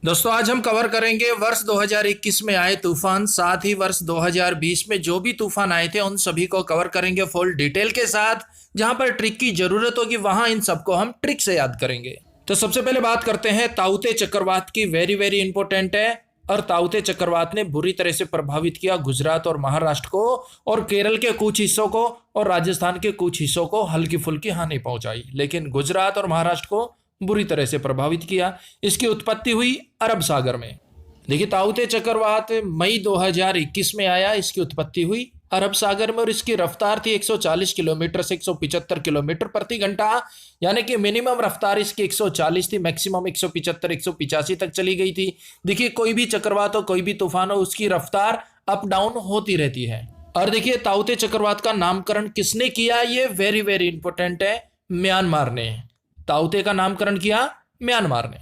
दोस्तों आज हम कवर करेंगे वर्ष 2021 में आए तूफान, साथ ही वर्ष 2020 में जो भी तूफान आए थे उन सभी को कवर करेंगे फुल डिटेल के साथ। जहां पर ट्रिक की जरूरत होगी वहां इन सबको हम ट्रिक से याद करेंगे। तो सबसे पहले बात करते हैं ताउते चक्रवात की। वेरी वेरी इंपॉर्टेंट है। और ताउते चक्रवात ने बुरी तरह से प्रभावित किया गुजरात और महाराष्ट्र को, और केरल के कुछ हिस्सों को, और राजस्थान के कुछ हिस्सों को हल्की फुल्की हानि पहुंचाई, लेकिन गुजरात और महाराष्ट्र को बुरी तरह से प्रभावित किया। इसकी उत्पत्ति हुई अरब सागर में। देखिए, ताउते चक्रवात मई 2021 में आया। इसकी उत्पत्ति हुई अरब सागर में और इसकी रफ्तार थी 140 किलोमीटर से 175 किलोमीटर प्रति घंटा, यानी कि मिनिमम रफ्तार इसकी 140 थी, मैक्सिमम 175 185 तक चली गई थी। देखिए, कोई भी चक्रवात हो, कोई भी तूफान हो, उसकी रफ्तार अप डाउन होती रहती है। और देखिए, ताउते चक्रवात का नामकरण किसने किया, ये वेरी वेरी इंपॉर्टेंट है। म्यांमार ने ताउते का नामकरण किया, म्यांमार ने।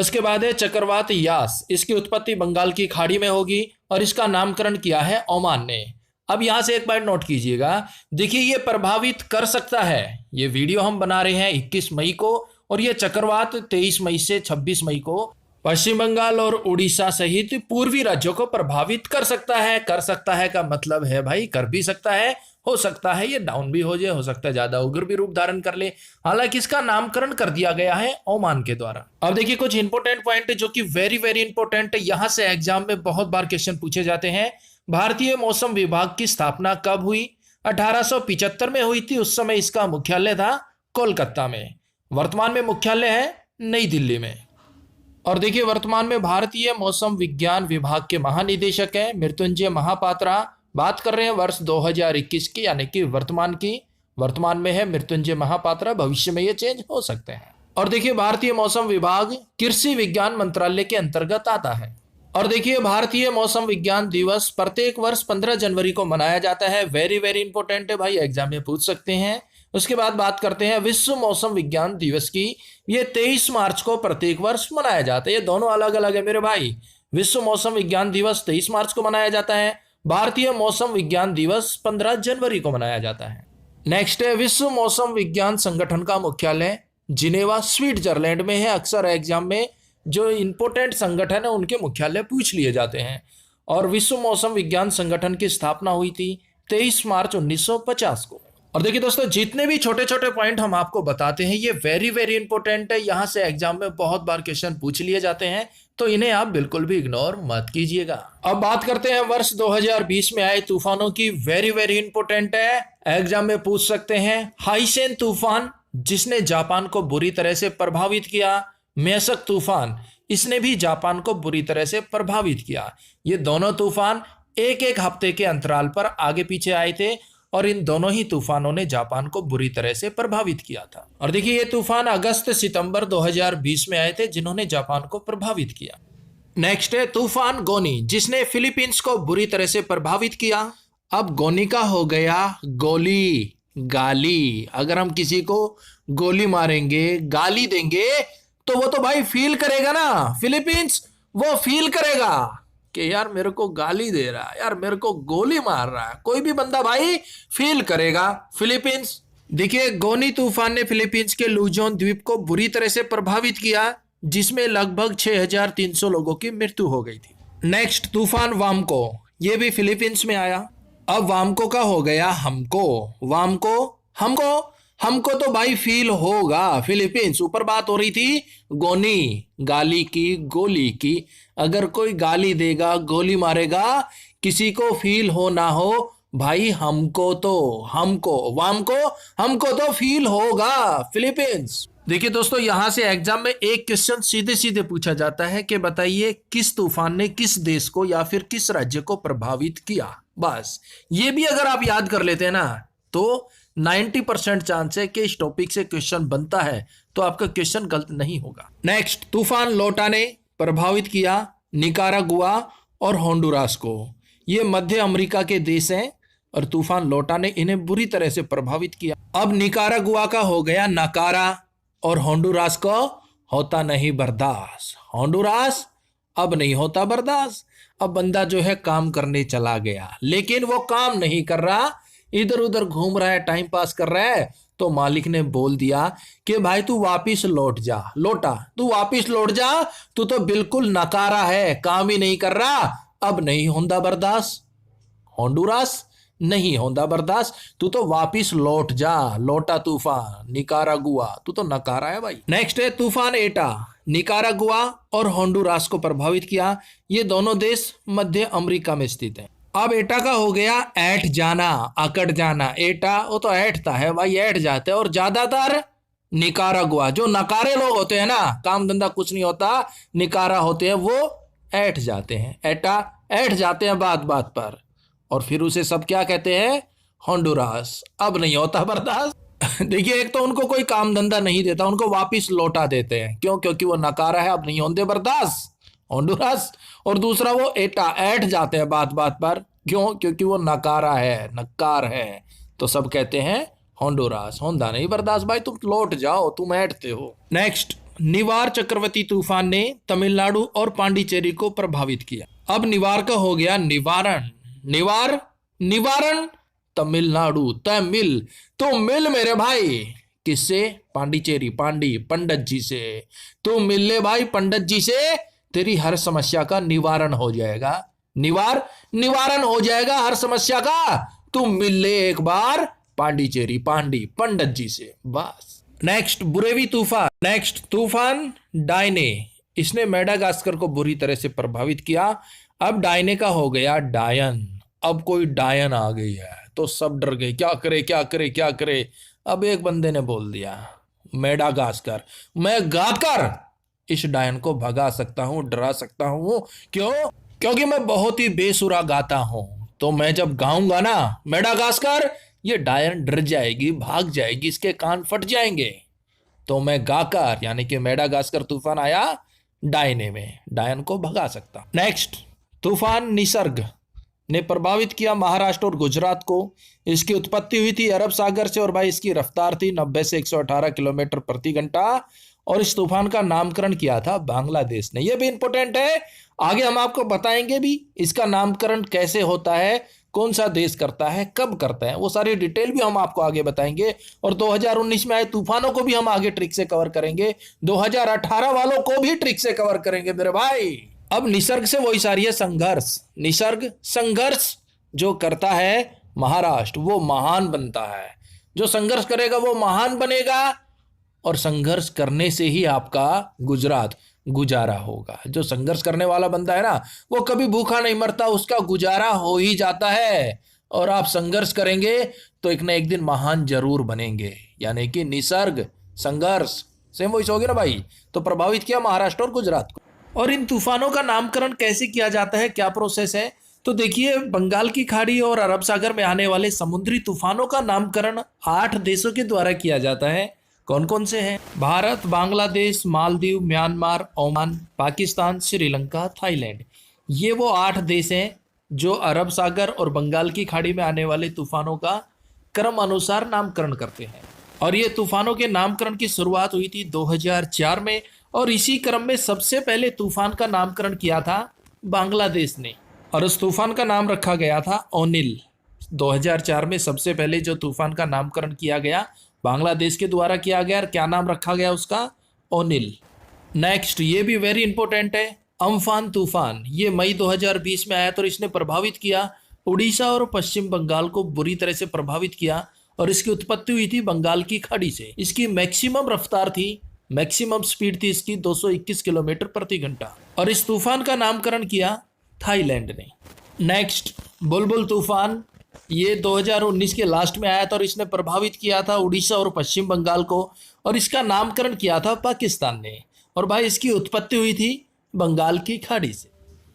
उसके बाद है चक्रवात यास। इसकी उत्पत्ति बंगाल की खाड़ी में होगी और इसका नामकरण किया है ओमान ने। अब यहां से एक बार नोट कीजिएगा। देखिए, ये प्रभावित कर सकता है। ये वीडियो हम बना रहे हैं 21 मई को और ये चक्रवात 23 मई से 26 मई को पश्चिम बंगाल और उड़ीसा सहित पूर्वी राज्यों को प्रभावित कर सकता है। कर सकता है का मतलब है भाई कर भी सकता है, हो सकता है ये डाउन भी हो जाए, हो सकता है ज्यादा उग्र भी रूप धारण कर ले। हालांकि इसका नामकरण कर दिया गया है ओमान के द्वारा। अब देखिए, कुछ इंपोर्टेंट पॉइंट जो कि वेरी वेरी इंपोर्टेंट है, यहां से एग्जाम में बहुत बार क्वेश्चन पूछे जाते हैं। भारतीय मौसम विभाग की स्थापना कब हुई? 1875 में हुई थी। उस समय इसका मुख्यालय था कोलकाता में। वर्तमान में मुख्यालय है नई दिल्ली में। और देखिए, वर्तमान में भारतीय मौसम विज्ञान विभाग के महानिदेशक हैं मृत्युंजय महापात्रा। बात कर रहे हैं वर्ष 2021 की, यानी कि वर्तमान की। वर्तमान में है मृत्युंजय महापात्रा, भविष्य में ये चेंज हो सकते हैं। और देखिए, भारतीय मौसम विभाग कृषि विज्ञान मंत्रालय के अंतर्गत आता है। और देखिए, भारतीय मौसम विज्ञान दिवस प्रत्येक वर्ष 15 जनवरी को मनाया जाता है। वेरी वेरी इंपॉर्टेंट है भाई, एग्जाम में पूछ सकते हैं। उसके बाद बात करते हैं विश्व मौसम विज्ञान दिवस की। ये 23 मार्च को प्रत्येक वर्ष मनाया जाता है। ये दोनों अलग अलग है मेरे भाई। विश्व मौसम विज्ञान दिवस 23 मार्च को मनाया जाता है। भारतीय मौसम विज्ञान दिवस 15 जनवरी को मनाया जाता है। नेक्स्ट है विश्व मौसम विज्ञान संगठन का मुख्यालय जिनेवा स्विट्जरलैंड में है। अक्सर एग्जाम में जो इंपोर्टेंट संगठन है उनके मुख्यालय पूछ लिए जाते हैं। और विश्व मौसम विज्ञान संगठन की स्थापना हुई थी 23 मार्च 1950 को। और देखिए दोस्तों, जितने भी छोटे छोटे पॉइंट हम आपको बताते हैं ये वेरी वेरी इंपॉर्टेंट है। यहां से एग्जाम में बहुत बार क्वेश्चन पूछ लिए जाते हैं, तो इन्हें आप बिल्कुल भी इग्नोर मत कीजिएगा। अब बात करते हैं वर्ष 2020 में आए तूफानों की। वेरी वेरी इंपॉर्टेंट है, एग्जाम में पूछ सकते हैं। हाइसेन तूफान, जिसने जापान को बुरी तरह से प्रभावित किया। मेसक तूफान, इसने भी जापान को बुरी तरह से प्रभावित किया। ये दोनों तूफान एक एक हफ्ते के अंतराल पर आगे पीछे आए थे और इन दोनों ही तूफानों ने जापान को बुरी तरह से प्रभावित किया था। और देखिए, ये तूफान अगस्त सितंबर 2020 में आए थे जिन्होंने जापान को प्रभावित किया। नेक्स्ट है तूफान गोनी, जिसने फिलीपींस को बुरी तरह से प्रभावित किया। अब गोनी का हो गया गोली गाली। अगर हम किसी को गोली मारेंगे, गाली देंगे, तो वो तो भाई फील करेगा ना। फिलीपींस वो फील करेगा कि यार मेरे को गाली दे रहा है, यार मेरे को गोली मार रहा है। कोई भी बंदा भाई फील करेगा फिलीपींस। देखिए, गोनी तूफान ने फिलीपींस के लुजोन द्वीप को बुरी तरह से प्रभावित किया, जिसमें लगभग 6300 लोगों की मृत्यु हो गई थी। नेक्स्ट तूफान वामको, ये भी फिलीपींस में आया। अब वामको का हो गया हमको। वामको हमको हमको तो भाई फील होगा फिलीपींस। ऊपर बात हो रही थी गोनी गाली की, गोली की। अगर कोई गाली देगा, गोली मारेगा, किसी को फील हो ना हो भाई, हमको हमको तो फील होगा फिलीपींस। देखिए दोस्तों, यहां से एग्जाम में एक क्वेश्चन सीधे सीधे पूछा जाता है कि बताइए किस तूफान ने किस देश को या फिर किस राज्य को प्रभावित किया। बस ये भी अगर आप याद कर लेते हैं ना, तो 90% चांस है कि इस टॉपिक से क्वेश्चन बनता है, तो आपका क्वेश्चन गलत नहीं होगा। नेक्स्ट तूफान लोटा ने प्रभावित किया निकारागुआ और होंडुरास को। ये मध्य अमेरिका के देश हैं और तूफान लोटा ने इन्हें बुरी तरह से प्रभावित किया। अब निकारागुआ का हो गया नकारा और होंडुरास को होता नहीं बर्दाश्त। होंडुरास अब नहीं होता बर्दाश्त। अब बंदा जो है काम करने चला गया, लेकिन वो काम नहीं कर रहा, इधर उधर घूम रहा है, टाइम पास कर रहा है, तो मालिक ने बोल दिया कि भाई तू वापिस लौट जा, लौटा, तू वापिस लौट जा, तू तो बिल्कुल नकारा है, काम ही नहीं कर रहा, अब नहीं होंदा बर्दाश्त, होंडुरास नहीं होंदा बर्दाश्त, तू तो वापिस लौट जा, लौटा तूफान निकारागुआ, तू तो नकारा है भाई। नेक्स्ट है तूफान एटा, निकारागुआ और होंडुरास को प्रभावित किया। ये दोनों देश मध्य अमेरिका में स्थित हैं। अब एटा का हो गया ऐठ जाना, अकड़ जाना। एटा वो तो ऐठता है भाई, ऐठ जाते हैं। और ज्यादातर निकारागुआ, जो नकारे लोग होते हैं ना, काम धंधा कुछ नहीं होता, निकारा होते हैं, वो ऐठ जाते हैं। एटा ऐठ जाते हैं बात बात पर, और फिर उसे सब क्या कहते हैं, होंडुरास। अब नहीं होता बर्दाश्त। देखिए, एक तो उनको कोई काम धंधा नहीं देता, उनको वापिस लौटा देते हैं। क्यों? क्योंकि वो नकारा है, अब नहीं होंगे बर्दाश्त, होंडुरास। और दूसरा वो एटा, ऐठ जाते हैं बात बात पर। क्यों? क्योंकि वो नकारा है, नक्कार है, तो सब कहते हैं होंडुरास। होंदा नहीं बर्दाश्त भाई, तुम लौट जाओ, तुम ऐठते हो। नेक्स्ट, निवार चक्रवाती तूफान ने तमिलनाडु और पांडिचेरी को प्रभावित किया। अब निवार का हो गया निवारण, निवार निवारण, तमिलनाडु, तमिल, तो मिल मेरे भाई किससे, पांडिचेरी, पांडी, पंडित जी से। तो मिल ले भाई पंडित जी से, तेरी हर समस्या का निवारण हो जाएगा। निवारण हो जाएगा हर समस्या का। तू मिल ले एक बार पांडिचेरी, पांडी, पंडित जी से, बस। नेक्स्ट, बुरेवी तूफान। नेक्स्ट तूफान डायने, इसने मेडागास्कर को बुरी तरह से प्रभावित किया। अब डायने का हो गया डायन। अब कोई डायन आ गई है तो सब डर गए, क्या करे क्या करे क्या करे। अब एक बंदे ने बोल दिया, मेडागास्कर, मैं गाकर इस डायन को भगा सकता हूं, डरा सकता हूं। क्यों? क्योंकि मैं बहुत ही बेसुरा गाता हूं। तो मैं जब गाऊंगा ना मेडागास्कर, ये डायन डर जाएगी, भाग जाएगी, इसके कान फट जाएंगे। तो मैं गाकर, यानी कि मेडागास्कर तूफान आया डायने में, डायन को भगा सकता। नेक्स्ट, तूफान निसर्ग ने प्रभावित किया महाराष्ट्र और गुजरात को। इसकी उत्पत्ति हुई थी अरब सागर से, और भाई इसकी रफ्तार थी 90 से 118 किलोमीटर प्रति घंटा। और इस तूफान का नामकरण किया था बांग्लादेश ने। यह भी इंपॉर्टेंट है, आगे हम आपको बताएंगे भी इसका नामकरण कैसे होता है, कौन सा देश करता है, कब करता है, वो सारी डिटेल भी हम आपको आगे बताएंगे। और 2019 में आए तूफानों को भी हम आगे ट्रिक से कवर करेंगे, 2018 वालों को भी ट्रिक से कवर करेंगे मेरे भाई। अब निसर्ग से वही सारी है संघर्ष। निसर्ग संघर्ष जो करता है महाराष्ट्र, वो महान बनता है। जो संघर्ष करेगा वो महान बनेगा, और संघर्ष करने से ही आपका गुजरात गुजारा होगा। जो संघर्ष करने वाला बंदा है ना, वो कभी भूखा नहीं मरता, उसका गुजारा हो ही जाता है। और आप संघर्ष करेंगे तो एक ना एक दिन महान जरूर बनेंगे। यानी कि निसर्ग संघर्ष सेम वॉइस हो गया ना भाई। तो प्रभावित किया महाराष्ट्र और गुजरात को। और इन तूफानों का नामकरण कैसे किया जाता है, क्या प्रोसेस है, तो देखिए, बंगाल की खाड़ी और अरब सागर में आने वाले समुद्री तूफानों का नामकरण 8 देशों के द्वारा किया जाता है। कौन कौन से हैं? Bharat, Bangladesh, Maldives, Myanmar, Oman, Pakistan, Sri Lanka, Thailand. ये वो 8 देश हैं जो अरब सागर और बंगाल की खाड़ी में आने वाले तूफानों का क्रम अनुसार नामकरण करते हैं। और ये तूफानों के नामकरण की शुरुआत हुई थी 2004 में, और इसी क्रम में सबसे पहले तूफान का नामकरण किया था बांग्लादेश ने, और उस तूफान का नाम रखा गया था ओनिल। 2004 में सबसे पहले जो तूफान का नामकरण किया गया बांग्लादेश के द्वारा किया गया, और क्या नाम रखा गया उसका? ओनिल। नेक्स्ट, ये भी वेरी इंपॉर्टेंट है, अम्फान तूफान। ये मई 2020 में आया था और इसने प्रभावित किया उड़ीसा और पश्चिम बंगाल को, बुरी तरह से प्रभावित किया। और इसकी उत्पत्ति हुई थी बंगाल की खाड़ी से। इसकी मैक्सिमम रफ्तार थी, मैक्सिमम स्पीड थी इसकी 221 किलोमीटर प्रति घंटा। और इस तूफान का नामकरण किया थाईलैंड ने। नेक्स्ट, बुलबुल तूफान। ये 2019 के लास्ट में आया था और इसने प्रभावित किया था उड़ीसा और पश्चिम बंगाल को, और इसका नामकरण किया था पाकिस्तान ने। और भाई इसकी उत्पत्ति हुई थी बंगाल की खाड़ी से।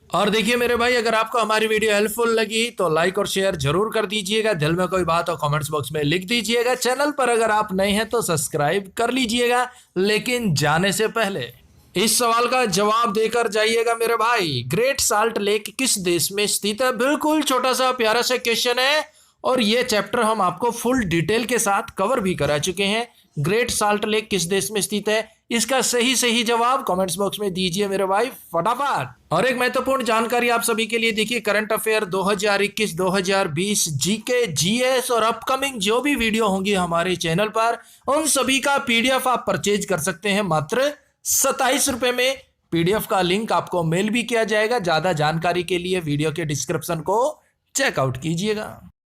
और देखिए मेरे भाई, अगर आपको हमारी वीडियो हेल्पफुल लगी तो लाइक और शेयर जरूर कर दीजिएगा। दिल में कोई बात हो कमेंट्स बॉक्स में लिख दीजिएगा। चैनल पर अगर आप नए हैं तो सब्सक्राइब कर लीजिएगा। लेकिन जाने से पहले इस सवाल का जवाब देकर जाइएगा मेरे भाई, ग्रेट साल्ट लेक किस देश में स्थित है? बिल्कुल छोटा सा प्यारा सा क्वेश्चन है, और ये चैप्टर हम आपको फुल डिटेल के साथ कवर भी करा चुके हैं। ग्रेट साल्ट लेक किस देश में स्थित है? इसका सही जवाब कमेंट्स बॉक्स में दीजिए मेरे भाई फटाफट। और एक महत्वपूर्ण जानकारी आप सभी के लिए देखिए, करंट अफेयर 2021 2020 जीके जीएस और अपकमिंग जो भी वीडियो होंगी हमारे चैनल पर, उन सभी का पीडीएफ आप परचेज कर सकते हैं मात्र 27 रुपए में। पीडीएफ का लिंक आपको मेल भी किया जाएगा। ज्यादा जानकारी के लिए वीडियो के डिस्क्रिप्शन को चेकआउट कीजिएगा।